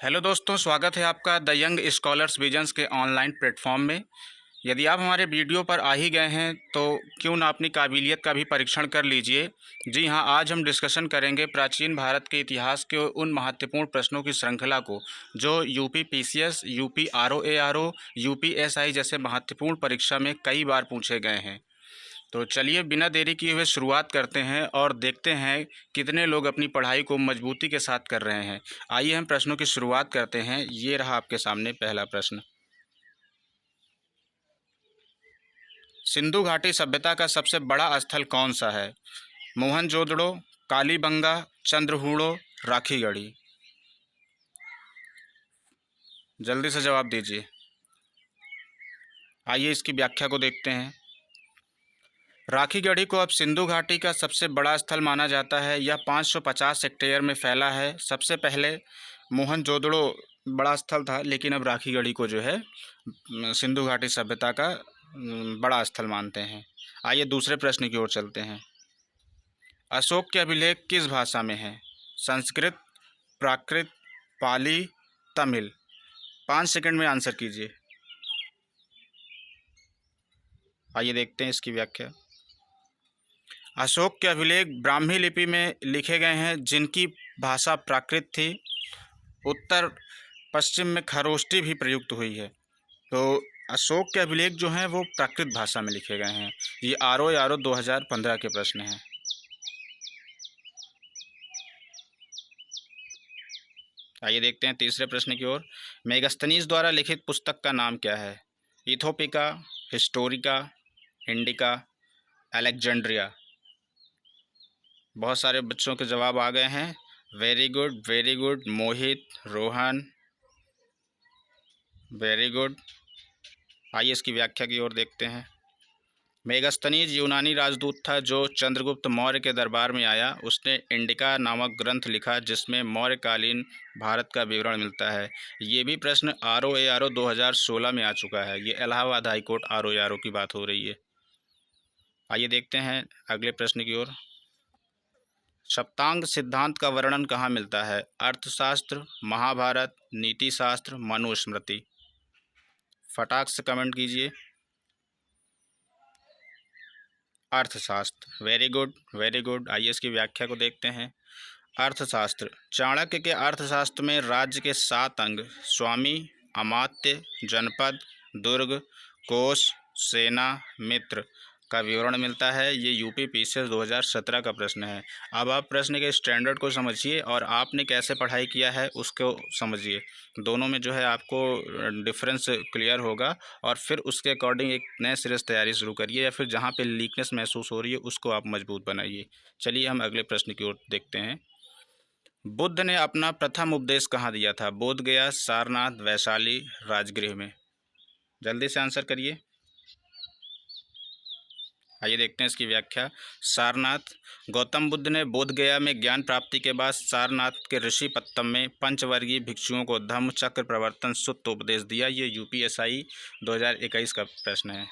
Hello दोस्तों, स्वागत है आपका द यंग स्कॉलर्स विजन्स के ऑनलाइन प्लेटफॉर्म में। यदि आप हमारे वीडियो पर आ ही गए हैं तो क्यों ना अपनी काबिलियत का भी परीक्षण कर लीजिए। जी हाँ, आज हम डिस्कशन करेंगे प्राचीन भारत के इतिहास के उन महत्वपूर्ण प्रश्नों की श्रृंखला को जो UP PCS, UP RO, UP SI जैसे महत्वपूर्ण परीक्षा में कई बार पूछे गए हैं। तो चलिए बिना देरी किए हुए शुरुआत करते हैं और देखते हैं कितने लोग अपनी पढ़ाई को मजबूती के साथ कर रहे हैं। आइए हम प्रश्नों की शुरुआत करते हैं। ये रहा आपके सामने पहला प्रश्न। सिंधु घाटी सभ्यता का सबसे बड़ा स्थल कौन सा है? मोहनजोदड़ो, कालीबंगा, चंद्रहूड़ो, राखीगढ़ी। जल्दी से जवाब दीजिए। आइए इसकी व्याख्या को देखते हैं। राखीगढ़ी को अब सिंधु घाटी का सबसे बड़ा स्थल माना जाता है। यह 550 हेक्टेयर में फैला है। सबसे पहले मोहनजोदड़ो बड़ा स्थल था, लेकिन अब राखीगढ़ी को जो है सिंधु घाटी सभ्यता का बड़ा स्थल मानते हैं। आइए दूसरे प्रश्न की ओर चलते हैं। अशोक के अभिलेख किस भाषा में है? संस्कृत, प्राकृत, पाली, तमिल। 5 सेकंड में आंसर कीजिए। आइए देखते हैं इसकी व्याख्या। अशोक के अभिलेख ब्राह्मी लिपि में लिखे गए हैं, जिनकी भाषा प्राकृत थी। उत्तर पश्चिम में खरोष्टी भी प्रयुक्त हुई है। तो अशोक के अभिलेख जो हैं वो प्राकृत भाषा में लिखे गए हैं। ये आरओ 2015 के प्रश्न हैं। आइए देखते हैं तीसरे प्रश्न की ओर। मेगस्थनीज द्वारा लिखित पुस्तक का नाम क्या है? Ethiopica, Historica, Indica, Alexandria. बहुत सारे बच्चों के जवाब आ गए हैं। Very good, very good. Mohit, Rohan, very good. आइए इसकी व्याख्या की ओर देखते हैं। मेगस्थनीज यूनानी राजदूत था जो चंद्रगुप्त मौर्य के दरबार में आया। उसने इंडिका नामक ग्रंथ लिखा जिसमें मौर्यकालीन भारत का विवरण मिलता है। ये भी प्रश्न आरओ 2016 में आ चुका है। ये इलाहाबाद हाईकोर्ट आरओ की बात हो रही है। आइए देखते हैं अगले प्रश्न की ओर। सप्तांग सिद्धांत का वर्णन कहाँ मिलता है? अर्थशास्त्र, महाभारत, नीतिशास्त्र, मनुस्मृति। फटाक से कमेंट कीजिए। अर्थशास्त्र। Very good, very good. आइए इसकी व्याख्या को देखते हैं। अर्थशास्त्र। चाणक्य के अर्थशास्त्र में राज्य के 7 अंग स्वामी, अमात्य, जनपद, दुर्ग, कोष, सेना, मित्र का विवरण मिलता है। ये यूपी पीसीएस 2017 का प्रश्न है। अब आप प्रश्न के स्टैंडर्ड को समझिए और आपने कैसे पढ़ाई किया है उसको समझिए। दोनों में जो है आपको डिफरेंस क्लियर होगा और फिर उसके अकॉर्डिंग एक नए सिरे से तैयारी शुरू करिए, या फिर जहाँ पे लीकनेस महसूस हो रही है उसको आप मजबूत बनाइए। चलिए हम अगले प्रश्न की ओर देखते हैं। बुद्ध ने अपना प्रथम उपदेश कहाँ दिया था? बोध गया, सारनाथ, वैशाली, राजगृह में। जल्दी से आंसर करिए। आइए देखते हैं इसकी व्याख्या। सारनाथ। गौतम बुद्ध ने बोध गया में ज्ञान प्राप्ति के बाद सारनाथ के ऋषि पत्तम में पंचवर्गीय भिक्षुओं को धम्म चक्र प्रवर्तन सुत्त उपदेश दिया। ये यूपीएसआई 2021 का प्रश्न है।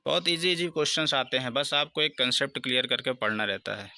बहुत इजी इजी क्वेश्चंस आते हैं, बस आपको एक कंसेप्ट क्लियर करके पढ़ना रहता है।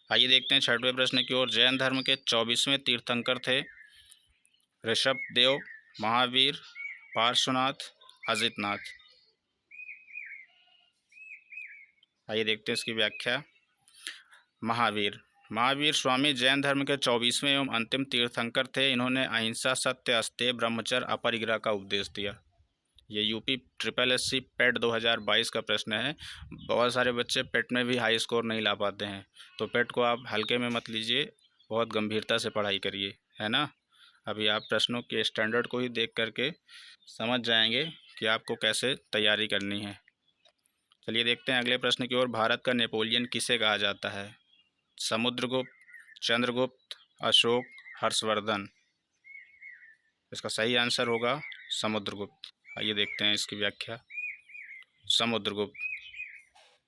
आइए देखते हैं छठवें प्रश्न की ओर। जैन धर्म के 24वें तीर्थंकर थे? ऋषभदेव, महावीर, पार्श्वनाथ, अजितनाथ। आइए देखते हैं इसकी व्याख्या। महावीर। महावीर स्वामी जैन धर्म के 24वें एवं अंतिम तीर्थंकर थे। इन्होंने अहिंसा, सत्य, अस्तेय, ब्रह्मचर्य, अपरिग्रह का उपदेश दिया। ये यूपी ट्रिपल एससी पेट 2022 का प्रश्न है। बहुत सारे बच्चे पेट में भी हाई स्कोर नहीं ला पाते हैं, तो पेट को आप हल्के में मत लीजिए, बहुत गंभीरता से पढ़ाई करिए, है ना। अभी आप प्रश्नों के स्टैंडर्ड को ही देख करके समझ जाएंगे कि आपको कैसे तैयारी करनी है। चलिए देखते हैं अगले प्रश्न की ओर। भारत का नेपोलियन किसे कहा जाता है? समुद्रगुप्त, चंद्रगुप्त, अशोक, हर्षवर्धन। इसका सही आंसर होगा समुद्रगुप्त। आइए देखते हैं इसकी व्याख्या। समुद्रगुप्त।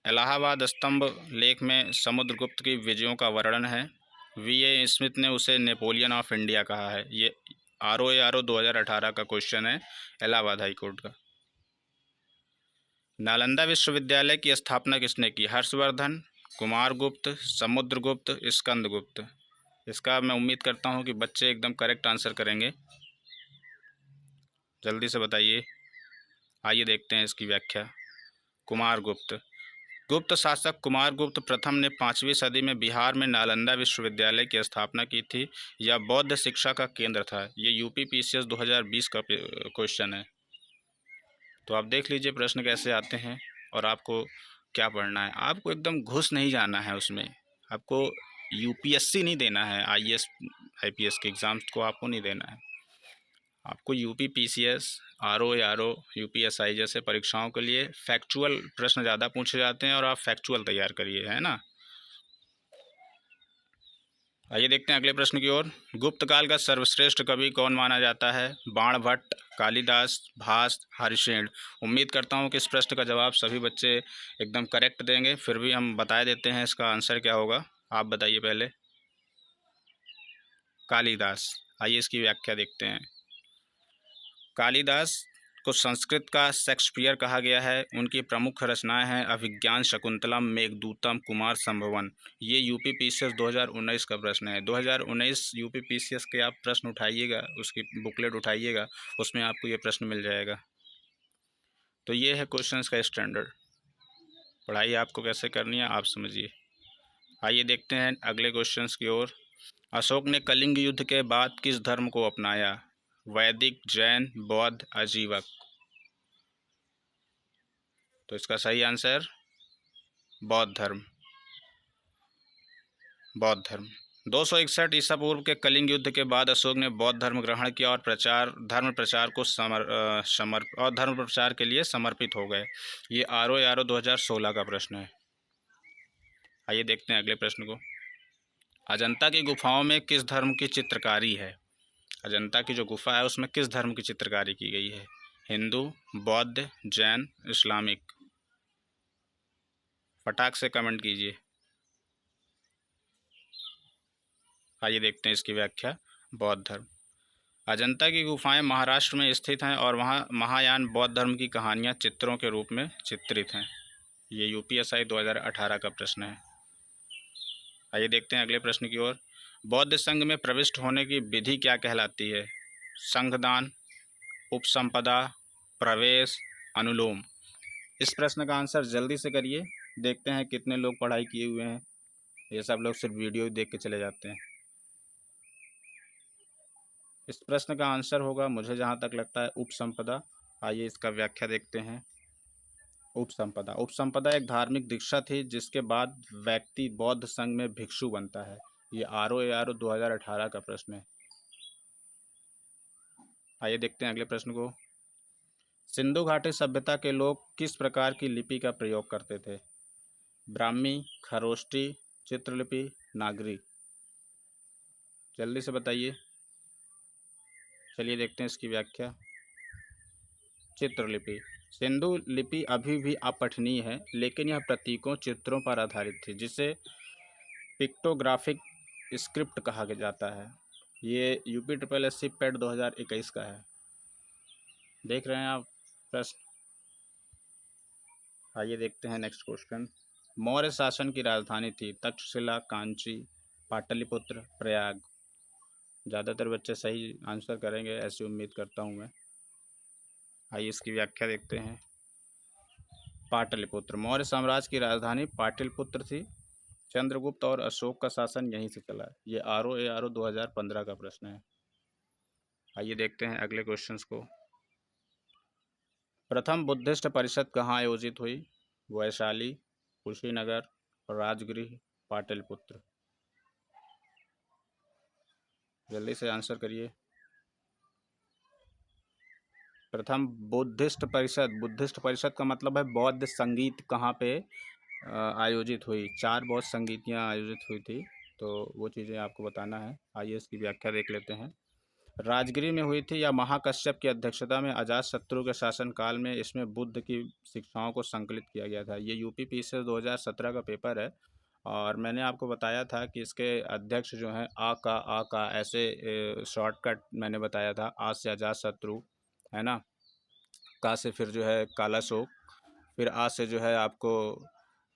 इलाहाबाद स्तंभ लेख में समुद्रगुप्त की विजयों का वर्णन है। वीए स्मिथ ने उसे नेपोलियन ऑफ इंडिया कहा है। ये आरओ 2018 का क्वेश्चन है, इलाहाबाद हाई कोर्ट का। नालंदा विश्वविद्यालय की स्थापना किसने की? हर्षवर्धन, कुमारगुप्त, समुद्रगुप्त, स्कंदगुप्त। इसका मैं उम्मीद करता हूँ कि बच्चे एकदम करेक्ट आंसर करेंगे। जल्दी से बताइए। आइए देखते हैं इसकी व्याख्या। कुमारगुप्त। गुप्त शासक कुमारगुप्त प्रथम ने 5वीं सदी में बिहार में नालंदा विश्वविद्यालय की स्थापना की थी। यह बौद्ध शिक्षा का केंद्र था। ये यूपी पीसीएस 2020 का क्वेश्चन है। तो आप देख लीजिए प्रश्न कैसे आते हैं और आपको क्या पढ़ना है। आपको एकदम घुस नहीं जाना है उसमें। आपको यूपीएससी नहीं देना है, आईएएस आईपीएस के एग्ज़ाम्स को आपको नहीं देना है। आपको UP PCS, RO RO, UPSI जैसे परीक्षाओं के लिए फैक्चुअल प्रश्न ज़्यादा पूछे जाते हैं और आप फैक्चुअल तैयार करिए, है ना। आइए देखते हैं अगले प्रश्न की ओर। गुप्त काल का सर्वश्रेष्ठ कवि कौन माना जाता है? बाणभट्ट, कालिदास, भास, हरिशेन। उम्मीद करता हूँ कि इस प्रश्न का जवाब सभी बच्चे एकदम करेक्ट देंगे। फिर भी हम बता देते हैं इसका आंसर क्या होगा। आप बताइए पहले। कालिदास। आइए इसकी व्याख्या देखते हैं। कालिदास को संस्कृत का शेक्सपियर कहा गया है। उनकी प्रमुख रचनाएं हैं अभिज्ञान शाकुंतलम, मेघदूतम, कुमार संभवन। ये यूपी पीसीएस 2019 का प्रश्न है। 2019 यूपी पीसीएस के आप प्रश्न उठाइएगा, उसकी बुकलेट उठाइएगा, उसमें आपको ये प्रश्न मिल जाएगा। तो ये है क्वेश्चंस का स्टैंडर्ड। पढ़ाई आपको कैसे करनी है आप समझिए। आइए देखते हैं अगले क्वेश्चंस की ओर। अशोक ने कलिंग युद्ध के बाद किस धर्म को अपनाया? वैदिक, जैन, बौद्ध, अजीवक। तो इसका सही आंसर बौद्ध धर्म। बौद्ध धर्म। 261 ईसा पूर्व के कलिंग युद्ध के बाद अशोक ने बौद्ध धर्म ग्रहण किया और धर्म प्रचार के लिए समर्पित हो गए। ये आरओ 2016 का प्रश्न है। आइए देखते हैं अगले प्रश्न को। अजंता की गुफाओं में किस धर्म की चित्रकारी है? अजंता की जो गुफा है उसमें किस धर्म की चित्रकारी की गई है? हिंदू, बौद्ध, जैन, इस्लामिक। फटाक से कमेंट कीजिए। आइए देखते हैं इसकी व्याख्या। बौद्ध धर्म। अजंता की गुफाएं महाराष्ट्र में स्थित हैं और वहाँ महायान बौद्ध धर्म की कहानियाँ चित्रों के रूप में चित्रित हैं। ये यूपीएसआई 2018 का प्रश्न है। आइए देखते हैं अगले प्रश्न की ओर। बौद्ध संघ में प्रविष्ट होने की विधि क्या कहलाती है? संघदान, उपसंपदा, प्रवेश, अनुलोम। इस प्रश्न का आंसर जल्दी से करिए। देखते हैं कितने लोग पढ़ाई किए हुए हैं। ये सब लोग सिर्फ वीडियो देख के चले जाते हैं। इस प्रश्न का आंसर होगा, मुझे जहाँ तक लगता है, उपसंपदा। आइए इसका व्याख्या देखते हैं। उपसंपदा। उपसंपदा एक धार्मिक दीक्षा थी जिसके बाद व्यक्ति बौद्ध संघ में भिक्षु बनता है। ये आरओ 2018 का प्रश्न है। आइए देखते हैं अगले प्रश्न को। सिंधु घाटी सभ्यता के लोग किस प्रकार की लिपि का प्रयोग करते थे? ब्राह्मी, खरोष्टी, चित्रलिपि, नागरी। जल्दी से बताइए। चलिए देखते हैं इसकी व्याख्या। चित्रलिपि। सिंधु लिपि अभी भी अपठनीय है, लेकिन यह प्रतीकों, चित्रों पर आधारित थी, जिसे पिक्टोग्राफिक स्क्रिप्ट कहा जाता है। ये UP triple S C PET 2021 का है। देख रहे हैं आप प्रश्न। आइए देखते हैं नेक्स्ट क्वेश्चन। मौर्य शासन की राजधानी थी तक्षशिला, कांची, पाटलिपुत्र, प्रयाग। ज़्यादातर बच्चे सही आंसर करेंगे ऐसी उम्मीद करता हूँ मैं। आइए इसकी व्याख्या देखते हैं। पाटलिपुत्र। मौर्य साम्राज्य की राजधानी पाटलिपुत्र थी। चंद्रगुप्त और अशोक का शासन यहीं से चला है। ये आरओ 2015 का प्रश्न है। आइए देखते हैं अगले क्वेश्चंस को। प्रथम बुद्धिस्ट परिषद कहाँ आयोजित हुई? वैशाली, कुशीनगर, राजगृह, पाटलिपुत्र। जल्दी से आंसर करिए। प्रथम बुद्धिस्ट परिषद का मतलब है बौद्ध संगीत कहाँ पे आयोजित हुई। 4 बौद्ध संगीतियाँ आयोजित हुई थी, तो वो चीज़ें आपको बताना है। आइए इसकी व्याख्या देख लेते हैं। राजगिरी में हुई थी या महाकश्यप की अध्यक्षता में अजातशत्रु के शासनकाल में इसमें बुद्ध की शिक्षाओं को संकलित किया गया था। ये यूपी पीसीएस 2017 का पेपर है और मैंने आपको बताया था कि इसके अध्यक्ष जो हैं आ का ऐसे शॉर्टकट मैंने बताया था। आ से अजातशत्रु, है ना। का से फिर जो है कालाशोक, फिर आ से जो है आपको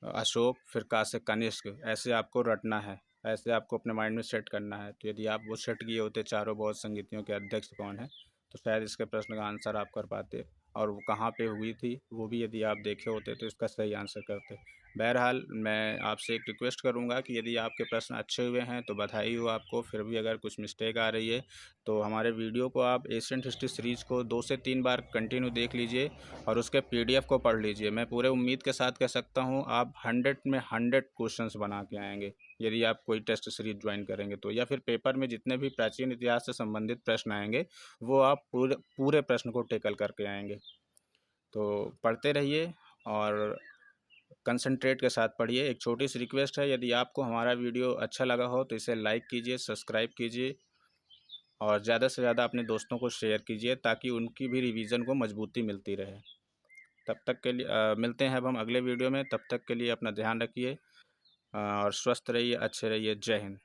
अशोक, फिर का से कनिष्क। ऐसे आपको रटना है, ऐसे आपको अपने माइंड में सेट करना है। तो यदि आप वो सेट किए होते चारों बहुत संगीतियों के अध्यक्ष कौन हैं, तो शायद इसके प्रश्न का आंसर आप कर पाते, और वो कहाँ पे हुई थी वो भी यदि आप देखे होते तो इसका सही आंसर करते। बहरहाल मैं आपसे एक रिक्वेस्ट करूँगा कि यदि आपके प्रश्न अच्छे हुए हैं तो बधाई हो आपको, फिर भी अगर कुछ मिस्टेक आ रही है तो हमारे वीडियो को आप एशियंट हिस्ट्री सीरीज़ को 2 से 3 बार कंटिन्यू देख लीजिए और उसके पीडीएफ को पढ़ लीजिए। मैं पूरे उम्मीद के साथ कह सकता हूँ आप 100 में 100 क्वेश्चंस बना के आएंगे यदि आप कोई टेस्ट सीरीज ज्वाइन करेंगे तो, या फिर पेपर में जितने भी प्राचीन इतिहास से संबंधित प्रश्न आएंगे वो आप पूरे पूरे प्रश्न को टेकल करके आएंगे। तो पढ़ते रहिए और कंसंट्रेट के साथ पढ़िए। एक छोटी सी रिक्वेस्ट है, यदि आपको हमारा वीडियो अच्छा लगा हो तो इसे लाइक कीजिए, सब्सक्राइब कीजिए और ज़्यादा से ज़्यादा अपने दोस्तों को शेयर कीजिए ताकि उनकी भी रिवीजन को मजबूती मिलती रहे। तब तक के लिए मिलते हैं अब हम अगले वीडियो में। तब तक के लिए अपना ध्यान रखिए और स्वस्थ रहिए, अच्छे रहिए। जय हिंद।